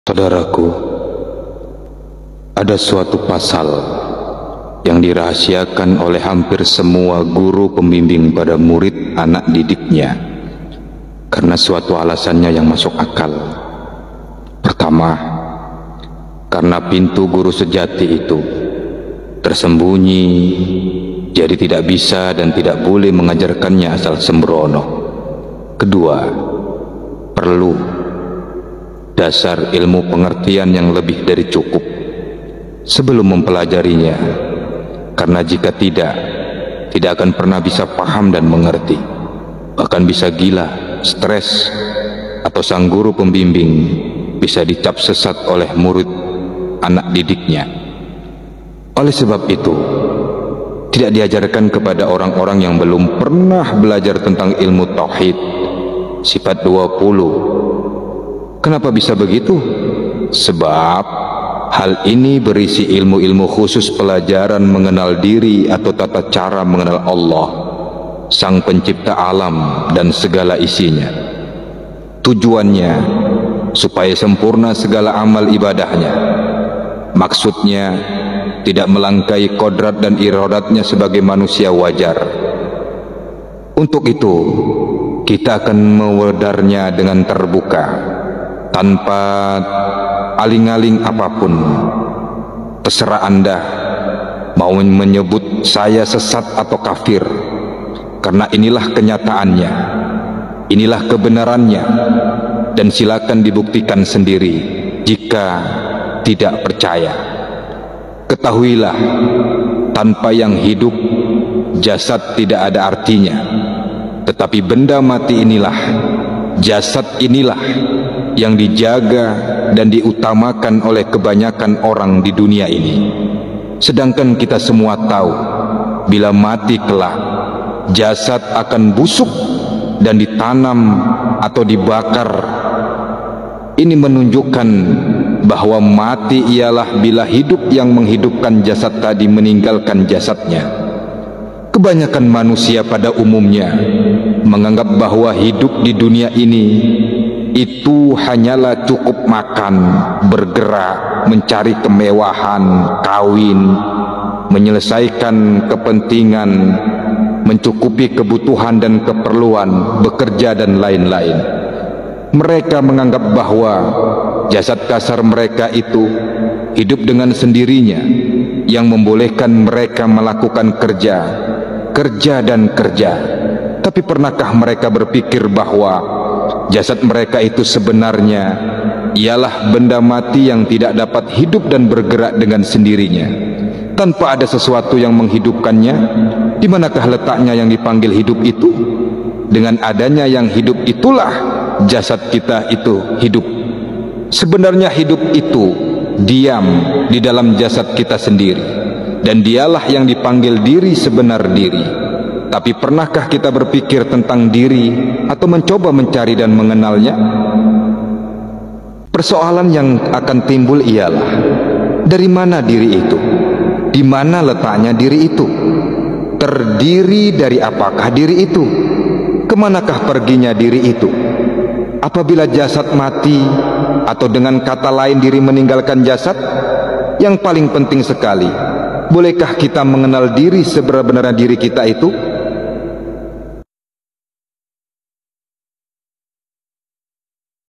Saudaraku, ada suatu pasal yang dirahasiakan oleh hampir semua guru pembimbing pada murid anak didiknya karena suatu alasannya yang masuk akal. Pertama, karena pintu guru sejati itu tersembunyi, jadi tidak bisa dan tidak boleh mengajarkannya asal sembrono. Kedua, perlu dasar ilmu pengertian yang lebih dari cukup sebelum mempelajarinya, karena jika tidak akan pernah bisa paham dan mengerti, bahkan bisa gila, stres, atau sang guru pembimbing bisa dicap sesat oleh murid anak didiknya. Oleh sebab itu, tidak diajarkan kepada orang-orang yang belum pernah belajar tentang ilmu tauhid, sifat 20. Kenapa bisa begitu? Sebab hal ini berisi ilmu-ilmu khusus pelajaran mengenal diri atau tata cara mengenal Allah, Sang Pencipta alam dan segala isinya. Tujuannya supaya sempurna segala amal ibadahnya. Maksudnya tidak melangkai kodrat dan iradatnya sebagai manusia wajar. Untuk itu kita akan mewedarnya dengan terbuka, tanpa aling-aling apapun. Terserah Anda mau menyebut saya sesat atau kafir, karena inilah kenyataannya, inilah kebenarannya, dan silakan dibuktikan sendiri jika tidak percaya. Ketahuilah, tanpa yang hidup, jasad tidak ada artinya, tetapi benda mati inilah, jasad inilah yang dijaga dan diutamakan oleh kebanyakan orang di dunia ini. Sedangkan kita semua tahu, bila mati kelak, jasad akan busuk dan ditanam atau dibakar. Ini menunjukkan bahwa mati ialah bila hidup yang menghidupkan jasad tadi meninggalkan jasadnya. Kebanyakan manusia pada umumnya menganggap bahwa hidup di dunia ini itu hanyalah cukup makan, bergerak, mencari kemewahan, kawin, menyelesaikan kepentingan, mencukupi kebutuhan dan keperluan, bekerja dan lain-lain. Mereka menganggap bahwa jasad kasar mereka itu hidup dengan sendirinya, yang membolehkan mereka melakukan kerja dan kerja. Tapi pernahkah mereka berpikir bahwa jasad mereka itu sebenarnya ialah benda mati yang tidak dapat hidup dan bergerak dengan sendirinya, tanpa ada sesuatu yang menghidupkannya? Di manakah letaknya yang dipanggil hidup itu? Dengan adanya yang hidup itulah jasad kita itu hidup. Sebenarnya hidup itu diam di dalam jasad kita sendiri, dan dialah yang dipanggil diri sebenar diri. Tapi pernahkah kita berpikir tentang diri atau mencoba mencari dan mengenalnya? Persoalan yang akan timbul ialah, dari mana diri itu? Di mana letaknya diri itu? Terdiri dari apakah diri itu? Kemanakah perginya diri itu? Apabila jasad mati, atau dengan kata lain diri meninggalkan jasad? Yang paling penting sekali, bolehkah kita mengenal diri sebenar-benarnya diri kita itu?